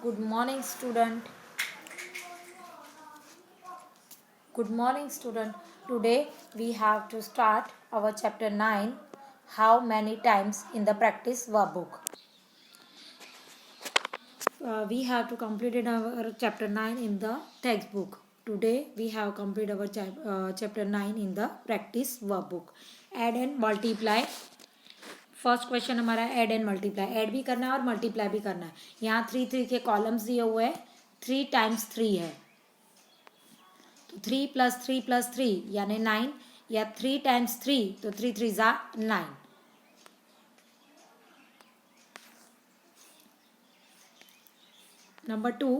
Good morning, student. Good morning, student. Today we have to start our chapter 9, How Many Times in the Practice Workbook. We have to complete our chapter 9 in the textbook. Today we have completed our chapter 9 in the practice workbook. Add and multiply. First question हमारा add and multiply. Add भी करना है और multiply भी करना है. यहाँ 3 के कॉलम्स दिए हुए हैं. 3 टाइम्स 3 है तो 3 + 3 + 3 यानी 9, या 3 टाइम्स 3 तो 3 3 ज़ा 9. नंबर 2,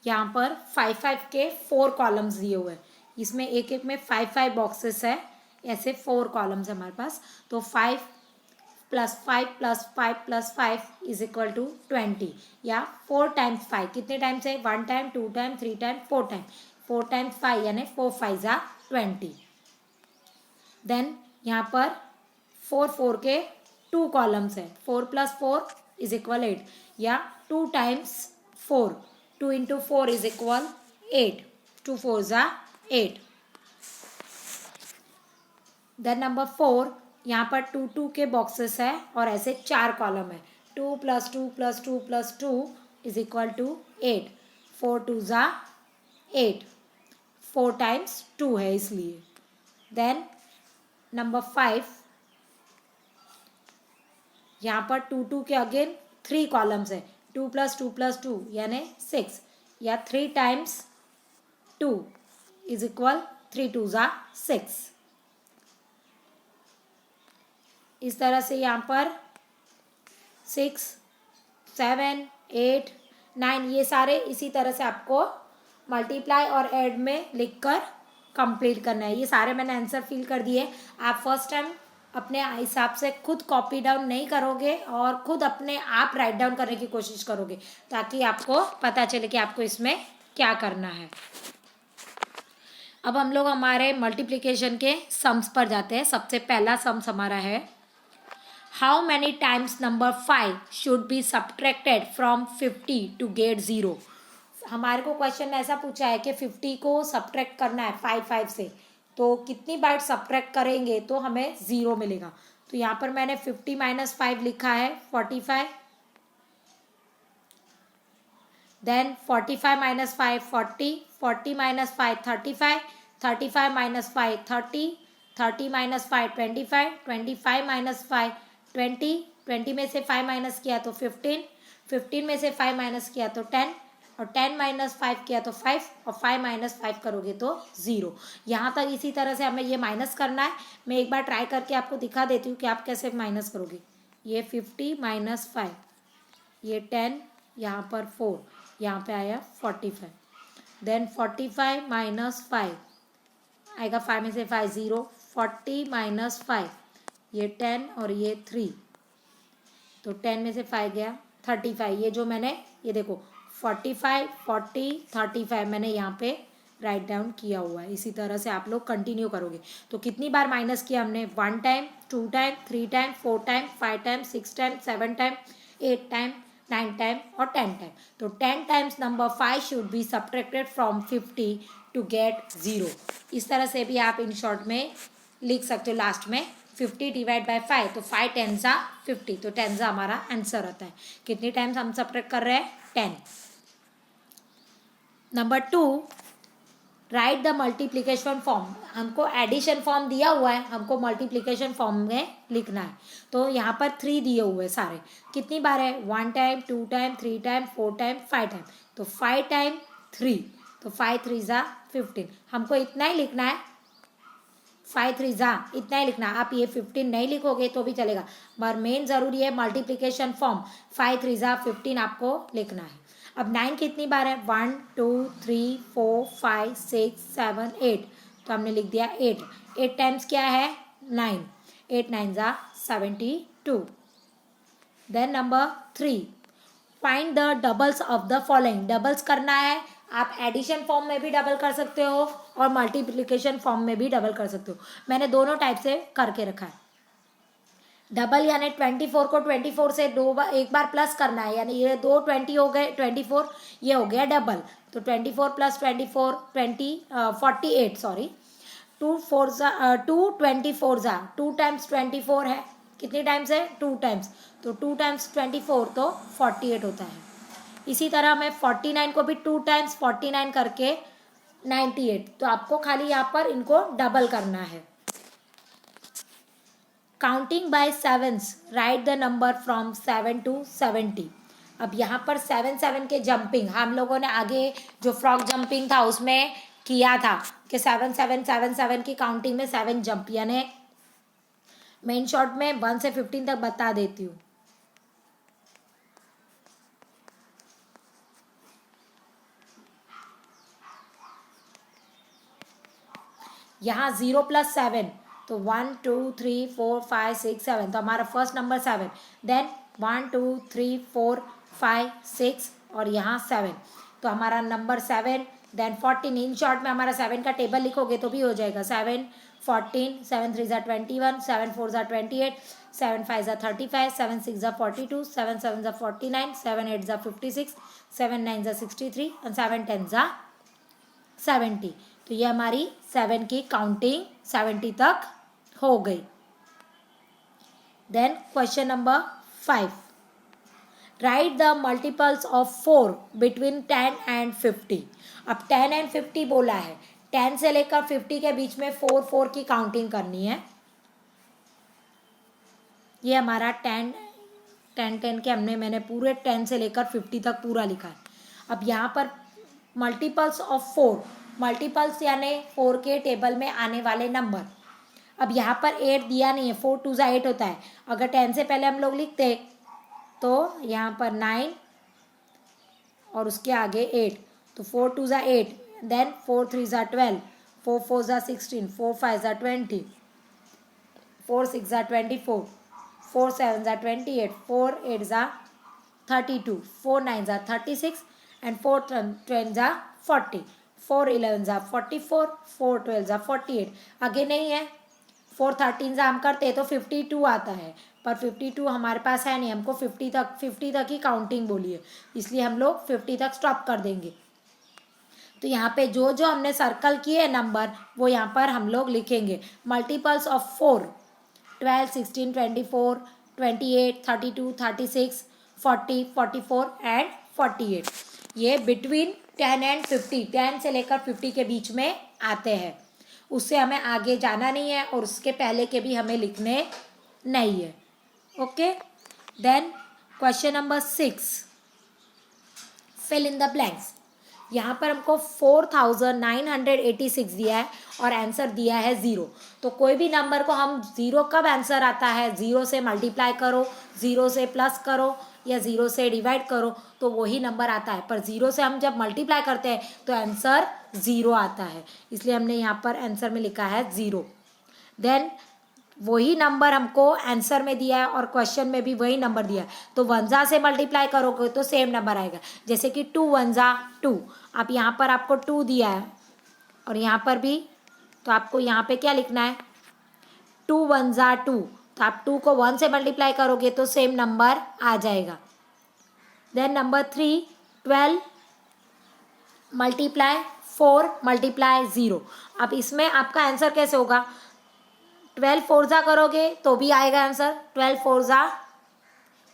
यहाँ पर 5 के 4 कॉलम्स दिए हुए हैं. इसमें एक एक में 5 बॉक्सेस है. ऐसे 4 कॉलम्स है हमारे पास. तो 5 + 5 + 5 + 5 = 20, या 4 टाइम्स 5 कितने टाइम्स है? 1 time, 2 time, 3 time, 4 time. 4 times 5 यानी 4 5 ज़ा 20. देन यहाँ पर 4 के 2 कॉलम्स है. 4 + 4 = 8, या 2 टाइम्स 4. 2 × 4 = 8. 2 4 ज़ा 8. देन नंबर 4, यहाँ पर 2 के बॉक्सेस है और ऐसे 4 कॉलम है. 2 + 2 + 2 + 2 = 8. 4 2 ज़ा 8. 4 टाइम्स 2 है इसलिए. देन नंबर 5, यहाँ पर 2 के अगेन 3 कॉलम्स है. 2 + 2 + 2 यानी 6, या 3 टाइम्स 2 = 3 2 ज़ा 6. इस तरह से यहाँ पर 6 7 8 9 ये सारे इसी तरह से आपको मल्टीप्लाई और ऐड में लिखकर कंप्लीट करना है. ये सारे मैंने आंसर फिल कर दिए. आप फर्स्ट टाइम अपने हिसाब से खुद कॉपी डाउन नहीं करोगे और खुद अपने आप राइट डाउन करने की कोशिश करोगे, ताकि आपको पता चले कि आपको इसमें क्या करना है. अब हम लोग हमारे मल्टीप्लिकेशन के सम्स पर जाते हैं. सबसे पहला सम्स हमारा है, how many times number 5 should be subtracted from 50 to get 0. हमारे को क्वेश्चन ऐसा पूछा है कि 50 को सब्ट्रैक्ट करना है 5 से, तो कितनी बार सब्ट्रैक्ट करेंगे तो हमें 0 मिलेगा. तो यहाँ पर मैंने 50 - 5 लिखा है 45. देन 45 - 5 40, 40 - 5 35, 35 - 5 30, 30 - 5 25, 25 - 5 20, 20 में से 5 माइनस किया तो 15, 15 में से 5 माइनस किया तो 10, और 10 - 5 किया तो 5, और 5 - 5 करोगे तो 0. यहाँ तक इसी तरह से हमें ये माइनस करना है. मैं एक बार ट्राई करके आपको दिखा देती हूँ कि आप कैसे माइनस करोगे. ये 50 - 5, ये 10, यहाँ पर 4, यहाँ पे आया 45. देन 45 - 5 आएगा 5 में से 5 0, 40 - 5 ये 10 और ये 3, तो 10 में से 5 गया 35. ये जो मैंने ये देखो 45 40 35 मैंने यहाँ पे राइट डाउन किया हुआ है. इसी तरह से आप लोग कंटिन्यू करोगे. तो कितनी बार माइनस किया हमने? 1 time, 2 time, 3 time, 4 time, 5 time, 6 time, 7 time, 8 time, 9 time और 10 टाइम. तो 10 times number 5 should be subtracted from 50 to get 0. इस तरह से भी आप इन शॉर्ट में लिख सकते हो. लास्ट में 50 / 5, तो 5 10 ज़ा 50, तो 10 ज़ा हमारा आंसर आता है. कितनी टाइम्स हम सब्ट्रैक्ट कर रहे हैं? 10. Number 2, right the multiplication form. हमको एडिशन फॉर्म दिया हुआ है, हमको मल्टीप्लिकेशन फॉर्म में लिखना है. तो यहाँ पर 3 दिए हुए हैं सारे. कितनी बार है? 1 time, 2 time, 3 time, 4 time, 5 time. तो 5 टाइम 3, तो 5 3 ज़ा 15. हमको इतना ही लिखना है. 5 3 ज़ा इतना ही लिखना. आप ये 15 नहीं लिखोगे तो भी चलेगा, पर मेन ज़रूरी है मल्टीप्लिकेशन फॉर्म. 5 3 ज़ा 15 आपको लिखना है. अब 9 कितनी बार है? 1 2 3 4 5 6 7 8, तो हमने लिख दिया 8. 8 टाइम्स क्या है? 9. 8 9 ज़ा 72. Then number 3, find the doubles of the following. Doubles करना है. आप एडिशन फॉर्म में भी डबल कर सकते हो और मल्टीप्लिकेशन फॉर्म में भी डबल कर सकते हो. मैंने दोनों टाइप से करके रखा है. डबल यानी 24 को 24 से एक बार प्लस करना है, यानी ये 2 20 हो गए, 24 ये हो गया डबल। तो 24 प्लस 24 48, सॉरी, 2 24 जा 2 टाइम्स 24 है, कितनी टाइम्स है 2 टाइम्स, तो 2 टाइम्स 24 तो 48 होता है। इसी तरह मैं 49 को भी 2 टाइम्स 49 करके 98, तो आपको खाली यहाँ पर इनको डबल करना है। Counting by sevens, write the number from 7 to 70। अब यहाँ पर 7 के जंपिंग हम लोगों ने आगे जो फ्रॉग जंपिंग था उसमें किया था कि 7 की काउंटिंग में 7 जंप, यानी मेन शॉट में 1 से 15 तक बता देती हूँ। यहाँ 0 + 7, तो 1 2 3 4 5 6 7, तो हमारा फर्स्ट नंबर 7, देन 1 2 3 4 5 6 और यहाँ 7, तो हमारा नंबर 7, देन 14। इन शॉर्ट में हमारा 7 का टेबल लिखोगे तो भी हो जाएगा। 7 14, 7 3 ज़ा 21, 7 4 ज़ा 28, 7 5 ज़ा 35, 7 6 ज़ा 42, 7 7 ज़ा 49, 7 8 ज़ा 56, 7 9 ज़ा 63 और 7 10 ज़ा 70। तो ये हमारी 7 की काउंटिंग 70 तक हो गई। Then question number 5, write the multiples of 4 between 10 and 50। अब 10 and 50 बोला है, 10 से लेकर 50 के बीच में 4 की काउंटिंग करनी है। ये हमारा 10 के मैंने पूरे 10 से लेकर 50 तक पूरा लिखा है। अब यहाँ पर मल्टीपल्स ऑफ 4, मल्टीपल्स यानी 4 के टेबल में आने वाले नंबर। अब यहाँ पर 8 दिया नहीं है, 4 2 ज़ा 8 होता है। अगर 10 से पहले हम लोग लिखते तो यहाँ पर 9 और उसके आगे 8, तो 4 2 ज़ा 8, देन 4 3 ज़ा 12, 4 4 ज़ा 16, 4 5 ज़ा 20, 4 6 ज़ा 24, 4 7 ज़ा 28, 4 8 ज़ा 32, 4 9 ज़ा 36 एंड 4 10 ज़ा 40, 4 11 ज़ा 44, 4 12 ज़ा 48। आगे नहीं है। 4 13 ज़ा हम करते तो 52 आता है, पर 52 हमारे पास है नहीं, हमको 50 तक ही काउंटिंग बोली है, इसलिए हम लोग 50 तक स्टॉप कर देंगे। तो यहाँ पे जो जो हमने सर्कल किए नंबर वो यहाँ पर हम लोग लिखेंगे। Multiples of 4, 12 16 24 28 32 36 40 44 and 48। ये बिटवीन 10 and 50, 10 से लेकर 50 के बीच में आते हैं। उससे हमें आगे जाना नहीं है और उसके पहले के भी हमें लिखने नहीं है। Okay, then question number 6, fill in the blanks. यहाँ पर हमको 4986 दिया है और आंसर दिया है 0। तो कोई भी नंबर को हम 0 कब आंसर आता है, 0 से मल्टीप्लाई करो, 0 से प्लस करो या 0 से डिवाइड करो तो वही नंबर आता है। पर 0 से हम जब मल्टीप्लाई करते हैं तो आंसर 0 आता है, इसलिए हमने यहाँ पर आंसर में लिखा है 0। देन वही नंबर हमको आंसर में दिया है और क्वेश्चन में भी वही नंबर दिया है, तो 1 से मल्टीप्लाई करोगे तो सेम नंबर आएगा। जैसे कि 2 1 2, आप यहाँ पर आपको 2 दिया है और यहाँ पर भी, तो आपको यहाँ पे क्या लिखना है, 2 1 2, तो आप 2 को 1 से मल्टीप्लाई करोगे तो सेम नंबर आ जाएगा। Then number 3, 12 multiply 4 multiply 0। अब इसमें आपका आंसर कैसे होगा, 12 4 ज़ा करोगे तो भी आएगा आंसर, 12 4 ज़ा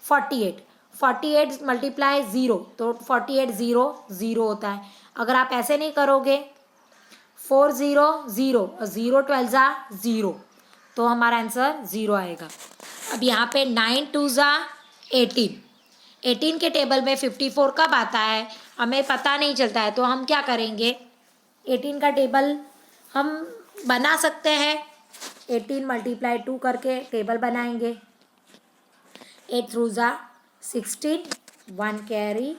48, 48 मल्टीप्लाई 0, तो 48 0 0 होता है। अगर आप ऐसे नहीं करोगे 4 0 0 0 12 ज़ा 0, तो हमारा आंसर 0 आएगा। अब यहाँ पे 9 2 ज़ा 18, 18 के टेबल में 54 कब आता है हमें पता नहीं चलता है, तो हम क्या करेंगे, 18 का टेबल हम बना सकते हैं। 18 मल्टीप्लाई 2 करके टेबल बनाएंगे। 8 3 ज़ा 16, 1 कैरी,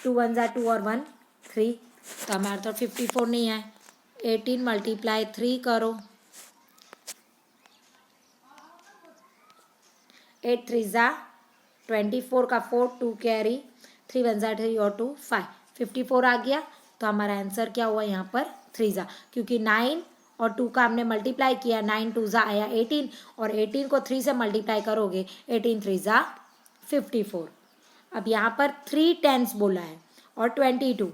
2 1 ज़ा 2 और 1 3, तो हमारा तो 54 नहीं है। 18 मल्टीप्लाई 3 करो, 8 3 ज़ा 24 का 4, 2 कैरी, 3 1 ज़ा 3 और 2 5, 54 आ गया। तो हमारा आंसर क्या हुआ यहाँ पर 3 ज़ा, क्योंकि 9 और 2 का हमने मल्टीप्लाई किया, 9 2 ज़ा आया 18 और 18 को 3 से मल्टीप्लाई करोगे 18 3 ज़ा 54। अब यहाँ पर 3 टेंस बोला है और 22,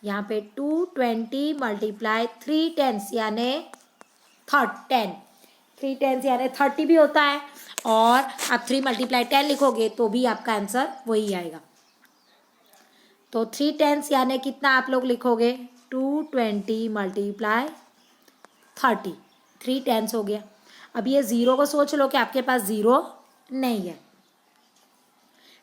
यहाँ पे 220 मल्टीप्लाई 3 टेंस यानी 10, 3 टेंस यानी 30 भी होता है और आप 3 मल्टीप्लाई 10 लिखोगे तो भी आपका आंसर वही आएगा। तो 3 टेंस यानी कितना आप लोग लिखोगे 220 मल्टीप्लाई 30, 3 टेंस हो गया। अब ये ज़ीरो को सोच लो कि आपके पास ज़ीरो नहीं है।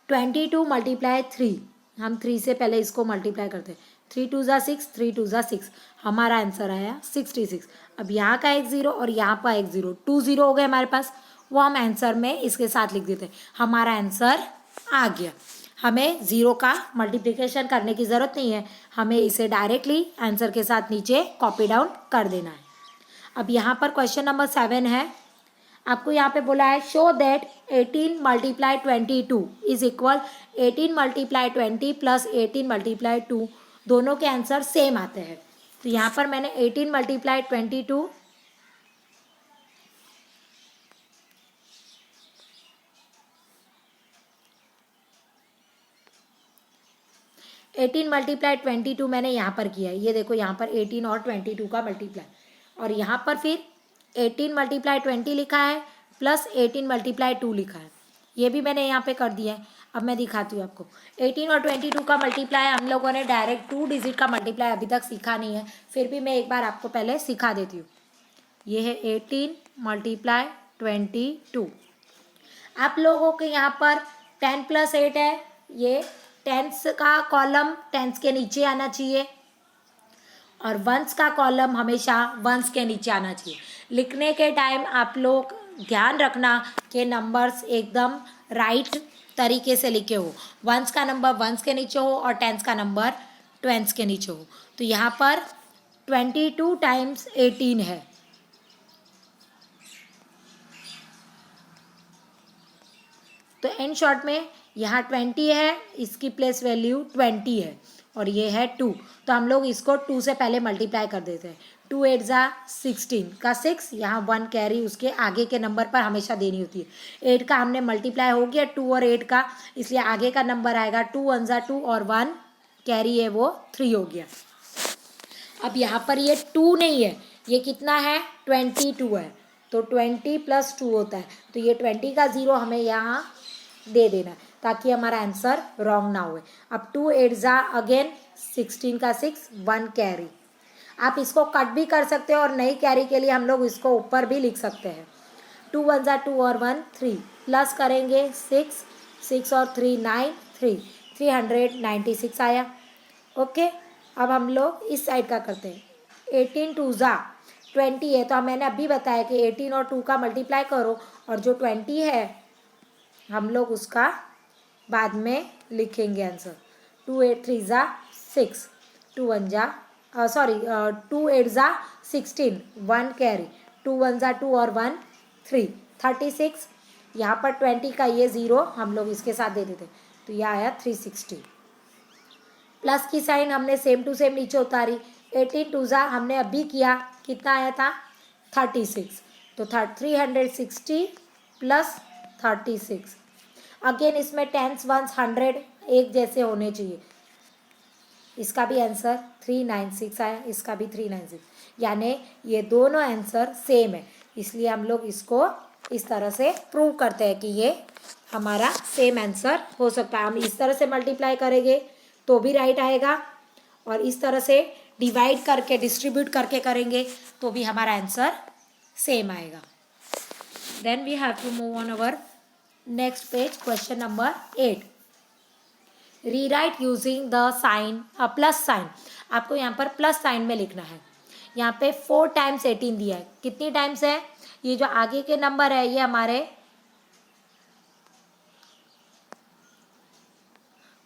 22 मल्टीप्लाई 3, हम 3 से पहले इसको मल्टीप्लाई करते हैं, 3 2 ज़ा 6, 3 2 ज़ा 6, हमारा आंसर आया 66। अब यहाँ का एक ज़ीरो और यहाँ पर एक ज़ीरो, 2 ज़ीरो हो गए हमारे पास, वो हम आंसर में इसके साथ लिख देते हैं, हमारा आंसर आ गया। हमें ज़ीरो का मल्टीप्लिकेशन करने की ज़रूरत नहीं है, हमें इसे डायरेक्टली आंसर के साथ नीचे कॉपी डाउन कर देना है। अब यहाँ पर क्वेश्चन नंबर 7 है, आपको यहाँ पे बोला है show that 18 multiply 22 is equal 18 multiply 20 plus 18 multiply 2, दोनों के आंसर सेम आते हैं। तो यहाँ पर मैंने 18 मल्टीप्लाई 22 18 मल्टीप्लाई 22 मैंने यहाँ पर किया है, ये देखो यहाँ पर 18 और 22 का मल्टीप्लाई, और यहाँ पर फिर 18 मल्टीप्लाई 20 लिखा है प्लस 18 मल्टीप्लाई 2 लिखा है, ये भी मैंने यहाँ पे कर दिया है। अब मैं दिखाती हूँ आपको 18 और 22 का मल्टीप्लाई, हम लोगों ने डायरेक्ट 2 डिजिट का मल्टीप्लाई अभी तक सीखा नहीं है, फिर भी मैं एक बार आपको पहले सिखा देती हूँ। ये है 18 मल्टीप्लाई 22। आप लोगों के यहाँ पर 10 + 8 है, ये टेंस का कॉलम टेंस के नीचे आना चाहिए और वंस का कॉलम हमेशा वंस के नीचे आना चाहिए। लिखने के टाइम आप लोग ध्यान रखना कि नंबर्स एकदम राइट तरीके से लिखे हो, वंस का नंबर वंस के नीचे हो और टेंस का नंबर ट्वेंस के नीचे हो। तो यहाँ पर 22 टाइम्स 18 है, तो इन शॉर्ट में यहाँ 20 है, इसकी प्लेस वैल्यू 20 है और ये है 2, तो हम लोग इसको 2 से पहले मल्टीप्लाई कर देते हैं। 2 8 ज़ा 16 का 6, यहाँ 1 कैरी उसके आगे के नंबर पर हमेशा देनी होती है। 8 का हमने मल्टीप्लाई हो गया 2 और 8 का, इसलिए आगे का नंबर आएगा 2 1 ज़ा 2 और 1 कैरी है वो 3 हो गया। अब यहाँ पर ये 2 नहीं है, ये कितना है 22 है, तो 20 + 2 होता है, तो ये 20 का ज़ीरो हमें यहाँ दे देना है ताकि हमारा आंसर रॉन्ग ना हुए। अब 2 8 ज़ा अगेन 16 का 6 1 कैरी, आप इसको कट भी कर सकते हो और नई कैरी के लिए हम लोग इसको ऊपर भी लिख सकते हैं। 2 1 ज़ा 2 और 1 3, प्लस करेंगे 6 6 और 3 9 3 396 आया। ओके, अब हम लोग इस साइड का करते हैं। 18 2 ज़ा 20 है, तो मैंने अभी बताया कि 18 और 2 का मल्टीप्लाई करो और जो 20 है हम लोग उसका बाद में लिखेंगे आंसर। 2 8 3 ज़ा 6, 2 1 ज़ा 2 8 ज़ा 16 1 कैरी, 2 1 ज़ा 2 और 1 3 36, यहाँ पर 20 का ये ज़ीरो हम लोग इसके साथ दे देते, तो यह आया 360। प्लस की साइन हमने सेम टू सेम नीचे उतारी। 18 2 ज़ा हमने अभी किया, कितना आया था 36, तो 360 + 36। अगेन इसमें टेंस वंस 100 एक जैसे होने चाहिए, इसका भी आंसर 396 आया, इसका भी 396, यानी ये दोनों आंसर सेम है, इसलिए हम लोग इसको इस तरह से प्रूव करते हैं कि ये हमारा सेम आंसर हो सकता है। हम इस तरह से मल्टीप्लाई करेंगे तो भी राइट आएगा और इस तरह से डिवाइड करके डिस्ट्रीब्यूट करके करेंगे तो भी हमारा आंसर सेम आएगा। Then we have to move on our next page, question number 8। Rewrite using the sign plus sign, आपको यहाँ पर प्लस साइन में लिखना है। यहाँ पे 4 टाइम्स 18 दिया है, कितनी टाइम्स है, ये जो आगे के नंबर है ये हमारे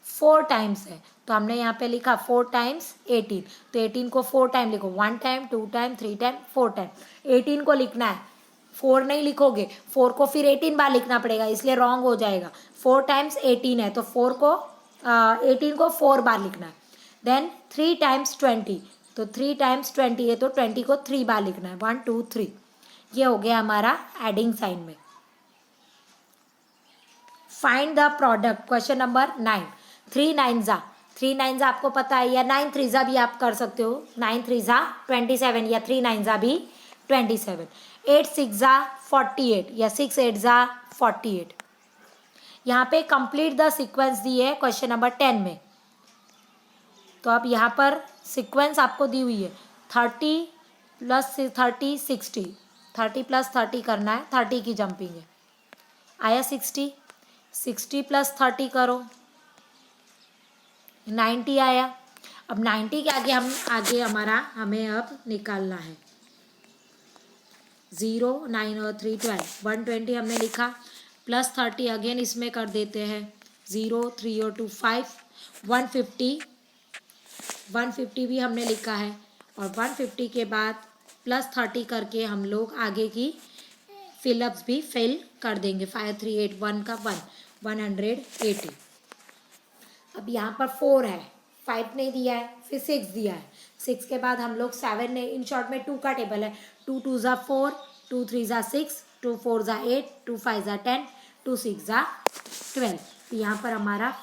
4 टाइम्स है, तो हमने यहाँ पे लिखा 4 टाइम्स 18, तो 18 को 4 टाइम लिखो, 1 टाइम 2 टाइम 3 टाइम 4 टाइम। 18 को लिखना है, 4 नहीं लिखोगे, 4 को फिर 18 बार लिखना पड़ेगा, इसलिए रॉन्ग हो जाएगा। 4 टाइम्स 18 है, तो 18 को 4 बार लिखना है। देन 3 टाइम्स 20, तो 3 टाइम्स 20 है, तो 20 को 3 बार लिखना है, 1 2 3। ये हो गया हमारा एडिंग साइन में। Find the product, question number 9। 3 9 आपको पता है, या 9 3 भी आप कर सकते हो, 9 3 27 या 3 9 भी 27। 8 6 48 या 6 8 48। यहाँ पे कंप्लीट द सीक्वेंस दी है क्वेश्चन नंबर 10 में। तो अब यहाँ पर सीक्वेंस आपको दी हुई है 30 + 30 60, 30 + 30 करना है, 30 की जंपिंग है, आया 60 + 30 करो 90 आया। अब 90 के आगे हमें अब निकालना है 0 9 और 3 12, 120 हमने लिखा, + 30 अगेन इसमें कर देते हैं, 0 3 और 2 5, 150 भी हमने लिखा है, और 150 के बाद + 30 करके हम लोग आगे की फिलअप्स भी फिल कर देंगे। 5 3 8 1 का 1 180। अब यहाँ पर 4 है, 5 नहीं दिया है, फिर 6 दिया है, 6 के बाद हम लोग 7 ने, इन शॉर्ट में 2 का टेबल है, 2 2 4, 2 3 6, 2 4 8, 2 5 10, 2 6 12। तो यहाँ पर हमारा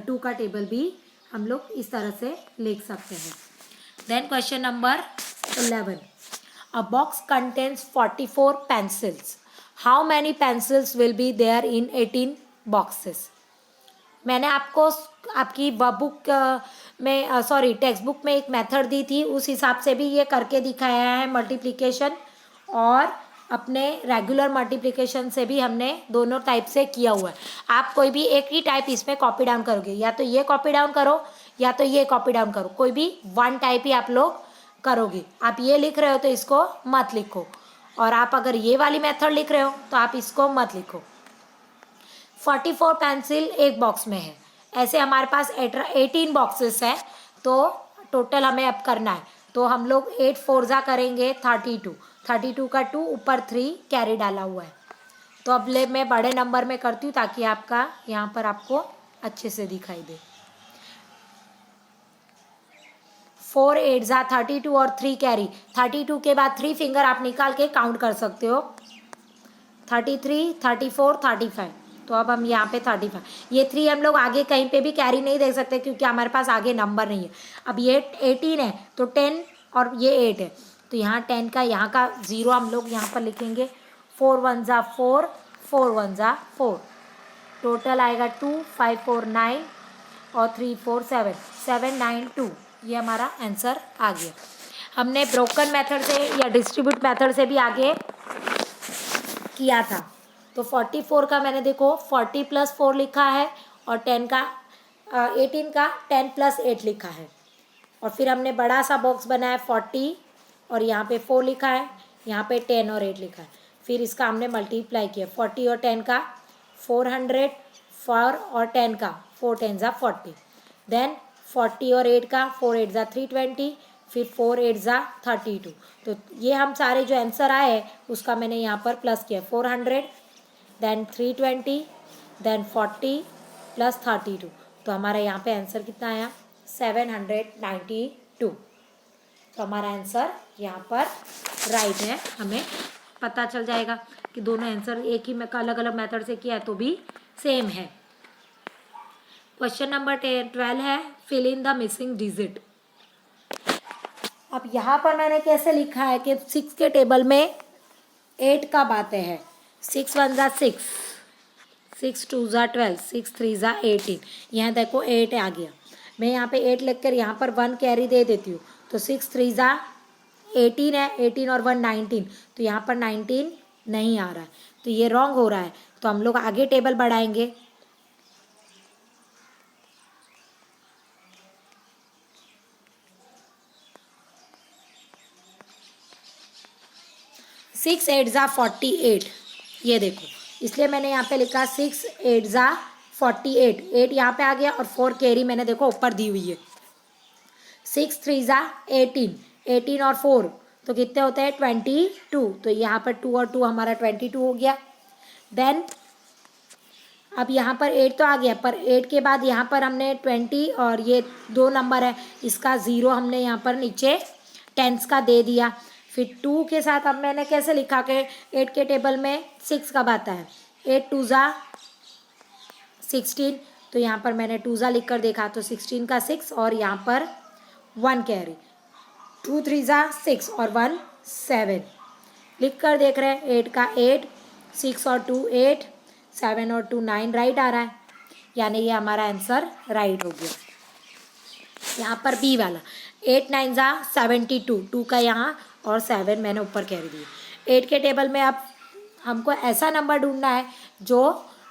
2 का टेबल भी हम लोग इस तरह से लिख सकते हैं। Then question number 11। A box contains 44 pencils, how many pencils will be there in 18 boxes. मैंने आपको आपकी बुक में टेक्स्ट बुक में एक मेथड दी थी, उस हिसाब से भी ये करके दिखाया है मल्टीप्लिकेशन, और अपने रेगुलर मल्टीप्लिकेशन से भी हमने दोनों टाइप से किया हुआ है। आप कोई भी एक ही टाइप इसमें कॉपी डाउन करोगे, या तो ये कॉपी डाउन करो या तो ये कॉपी डाउन करो, कोई भी वन टाइप ही आप लोग करोगे। आप ये लिख रहे हो तो इसको मत लिखो, और आप अगर ये वाली मेथड लिख रहे हो तो आप इसको मत लिखो। 44 पेंसिल एक बॉक्स में है, ऐसे हमारे पास 18 बॉक्सेस है, तो टोटल हमें अब करना है, तो हम लोग 8 4 करेंगे 32 का 2 ऊपर 3 कैरी डाला हुआ है। तो अब मैं बड़े नंबर में करती हूँ ताकि आपका यहाँ पर आपको अच्छे से दिखाई दे। 4 8 32 और 3 कैरी, 32 के बाद 3 फिंगर आप निकाल के काउंट कर सकते हो, 33 34 35। तो अब हम यहाँ पे 35, ये 3 हम लोग आगे कहीं पे भी कैरी नहीं दे सकते क्योंकि हमारे पास आगे नंबर नहीं है। अब ये 18 है तो 10 और ये 8 है, तो यहाँ 10 का यहाँ का 0 हम लोग यहाँ पर लिखेंगे, 4 1 4, 4 1 4, टोटल आएगा 2 5 4 9 और 3 4 7 7 9 2। ये हमारा आंसर आ गया। हमने ब्रोकन मेथड से या डिस्ट्रीब्यूट मेथड से भी आगे किया था। तो 44 का मैंने देखो 40 + 4 लिखा है, और 18 का 10 + 8 लिखा है, और फिर हमने बड़ा सा बॉक्स बनाया 40 और यहाँ पे 4 लिखा है, यहाँ पे 10 और 8 लिखा है, फिर इसका हमने मल्टीप्लाई किया 40 और 10 का 400, 4 और 10 का 4 10 40, देन 40 और 8 का 4 8 320, फिर 4 8 32। तो ये हम सारे जो आंसर आए उसका मैंने यहाँ पर प्लस किया, 400 देन 320 देन 40 + 32। तो हमारा यहाँ पे आंसर कितना आया 792। तो हमारा आंसर यहाँ पर राइट है। हमें पता चल जाएगा कि दोनों आंसर एक ही अलग अलग मेथड से किया है तो भी सेम है। क्वेश्चन नंबर 12 है, fill in the missing digit. अब यहाँ पर मैंने कैसे लिखा है कि 6 के टेबल में 8 का बातें हैं, 6 1 6, 6 2 12, 6 3 18। यहाँ देखो 8 आ गया, मैं यहाँ पे 8 लिखकर यहाँ पर 1 कैरी दे देती हूँ, तो 6 3 18 है, 18 और 1 19, तो यहाँ पर 19 नहीं आ रहा है, तो ये रॉन्ग हो रहा है। तो हम लोग आगे टेबल बढ़ाएंगे, 6 8 48, ये देखो, इसलिए मैंने यहाँ पे लिखा 6 8 48, 8 यहाँ पे आ गया और 4 कैरी मैंने देखो ऊपर दी हुई है। 6 3 18, 18 और 4 तो कितने होते हैं 22, तो यहाँ पर 2 और 2 हमारा 22 हो गया। देन अब यहाँ पर 8 तो आ गया, पर 8 के बाद यहाँ पर हमने 20 और ये 2 नंबर है, इसका 0 हमने यहाँ पर नीचे टेंस का दे दिया। फिर 2 के साथ अब मैंने कैसे लिखा कि 8 के टेबल में 6 कब आता है, 8 2 ज़ा 16, तो यहाँ पर मैंने 2 ज़ा लिख कर देखा तो 16 का 6 और यहाँ पर 1 कैरी, 2 3 ज़ा 6 और 1 7 लिख कर देख रहे हैं। 8 का 8, 6 और 2 8, 7 और 2 9 राइट आ रहा है, यानी ये हमारा आंसर राइट हो गया। यहाँ पर बी वाला 8 9 ज़ा 72, 2 का यहाँ और 7 मैंने ऊपर कैरी दिए। 8 के टेबल में अब हमको ऐसा नंबर ढूंढना है जो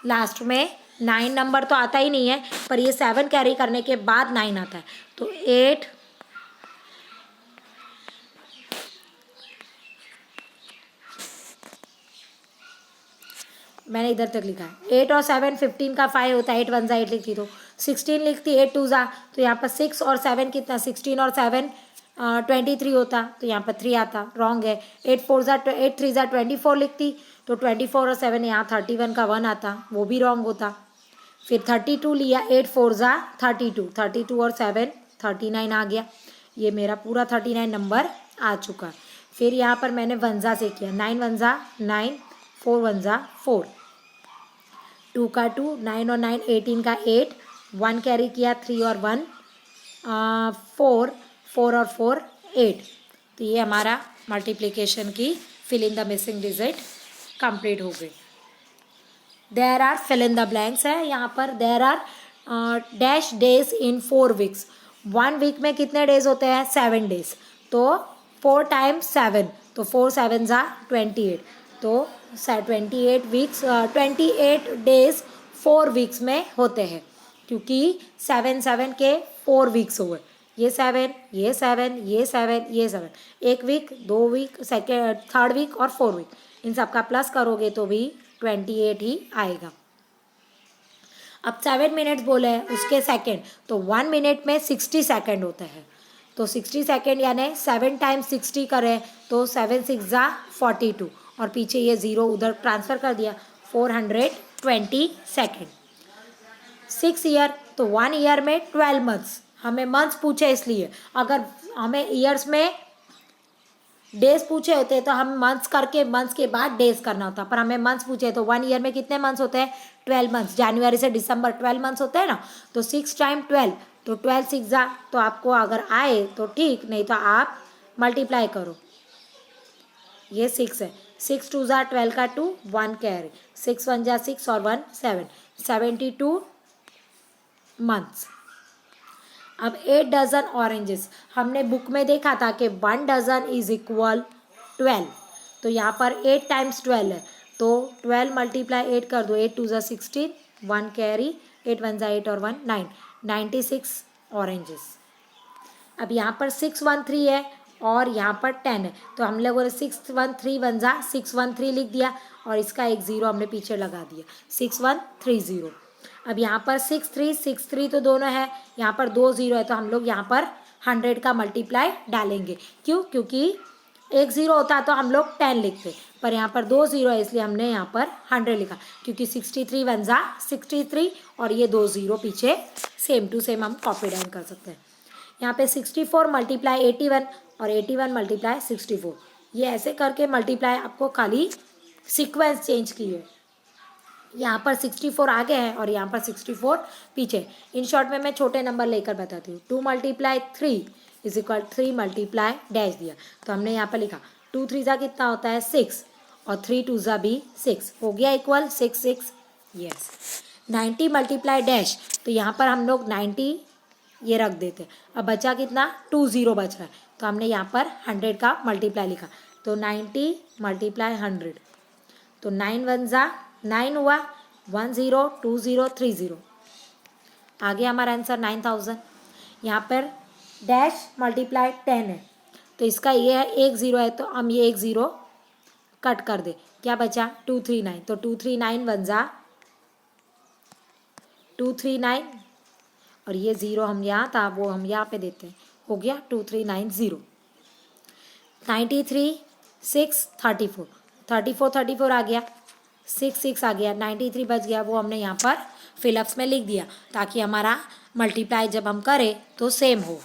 लास्ट में 9 नंबर तो आता ही नहीं है, पर ये 7 कैरी करने के बाद 9 आता है। तो 8 मैंने इधर तक लिखा है। 8 और 7 15 का 5 होता है, 8 1 ज़ा 8 लिखती तो 16 लिखती, 8 2 ज़ा, तो यहाँ पर 6 और 7 कितना, 16 और 7 23 होता, तो यहाँ पर 3 आता, रॉन्ग है। 8 4 ज़ा 8 3 ज़ा 24 लिखती तो 24 और 7 यहाँ 31 का 1 आता, वो भी रॉन्ग होता। फिर 32 लिया, 8 4 ज़ा 32, 32 और 7 39 आ गया, ये मेरा पूरा 39 नंबर आ चुका। फिर यहाँ पर मैंने 1 ज़ा से किया, 9 1 ज़ा 9, 4 1 ज़ा 4, 2 का 2, 9 और 9 18 का 8, 1 कैरी किया, 3 और 1 4, 4 और 4 8, तो ये हमारा मल्टीप्लिकेशन की fill in the missing digit complete हो गई। There are fill in the blanks है यहाँ पर। There are dash days in 4 weeks, 1 week में कितने डेज होते हैं, 7 डेज, तो 4 टाइम्स 7, तो 4 7 ज़ा 28, तो 28 वीक्स 28 डेज 4 वीक्स में होते हैं, क्योंकि 7 7 के 4 वीक्स हुए, ये 7 ये 7 ये 7 ये 7, 1 week 2 week second 3rd week और 4 वीक, इन सब का प्लस करोगे तो भी 28 ही आएगा। अब 7 मिनट्स बोले हैं उसके सेकेंड, तो 1 मिनट में 60 सेकेंड होता है, तो 60 सेकेंड यानी 7 टाइम्स 60 करें तो 7 6 ज़ा 42, और पीछे ये 0 उधर ट्रांसफ़र कर दिया, 420 सेकेंड। 6 ईयर, तो 1 ईयर में 12 मंथ्स, हमें मंथ्स पूछे इसलिए, अगर हमें ईयर्स में डेज पूछे होते तो हम मंथ्स करके मंथ्स के बाद डेज करना होता, पर हमें मंथ्स पूछे तो 1 ईयर में कितने मंथ्स होते हैं, 12 मंथ्स, जनवरी से दिसंबर 12 मंथ्स होते हैं ना, तो 6 टाइम 12, तो 12 6 ज़ा, तो आपको अगर आए तो ठीक, नहीं तो आप मल्टीप्लाई करो, ये 6 है, 6 2 ज़ा 12 का 2, 1 कैरी, 6 1 ज़ा 6 और 1 7, 72 मंथ्स। अब 8 डजन ऑरेंजेस, हमने बुक में देखा था कि 1 डजन इज इक्वल 12, तो यहाँ पर 8 टाइम्स 12 है, तो 12 मल्टीप्लाई 8 कर दो, 8 2 ज़ा 16, 1 कैरी, 8 1 ज़ा 8 और 1 9, 96 ऑरेंजेस। अब यहाँ पर 613 है और यहाँ पर 10 है, तो हम लोगों ने 613 1 ज़ा 613 लिख दिया और इसका एक 0 हमने पीछे लगा दिया, 6130। अब यहाँ पर 6363 तो दोनों है, यहाँ पर 2 0 है, तो हम लोग यहाँ पर 100 का मल्टीप्लाई डालेंगे, क्यों, क्योंकि एक 0 होता तो हम लोग 10 लिखते, पर यहाँ पर 2 0 है इसलिए हमने यहाँ पर 100 लिखा, क्योंकि 63 1 ज़ा 63 और ये 2 0 पीछे सेम टू सेम हम कॉपी डाउन कर सकते हैं। यहाँ पे 64 मल्टीप्लाई 81 और 81 मल्टीप्लाई 64, ये ऐसे करके मल्टीप्लाई आपको खाली सीक्वेंस चेंज की है, यहाँ पर 64 आगे है और यहाँ पर 64 पीछे। इन शॉर्ट में मैं छोटे नंबर लेकर बताती हूँ। 2 multiply 3 is equal 3 multiply dash दिया, तो हमने यहाँ पर लिखा 2 3 ज़ा कितना होता है 6 और 3 2 ज़ा भी 6, हो गया इक्वल 6 6, यस। 90 मल्टीप्लाई डैश, तो यहाँ पर हम लोग 90 ये रख देते, अब बचा कितना 2 0 बच रहा है, तो हमने यहाँ पर 100 का मल्टीप्लाई लिखा, तो 90 मल्टीप्लाई 100, तो 9 1 ज़ा 9 हुआ, 1 0 2 0 3 0, आ गया हमारा आंसर 9000। यहाँ पर डैश मल्टीप्लाई 10 है, तो इसका ये है 1 0 है, तो हम ये 1 0 कट कर दे, क्या बचा 239, तो 239 1 ज़ा 239 और ये 0 हम यहाँ था वो हम यहाँ पे देते हैं, हो गया 2390। 93 6 34 34 34 आ गया, 6 6 आ गया, 93 बच गया, वो हमने यहाँ पर फिलअप्स में लिख दिया ताकि हमारा मल्टीप्लाई जब हम करें तो सेम हो।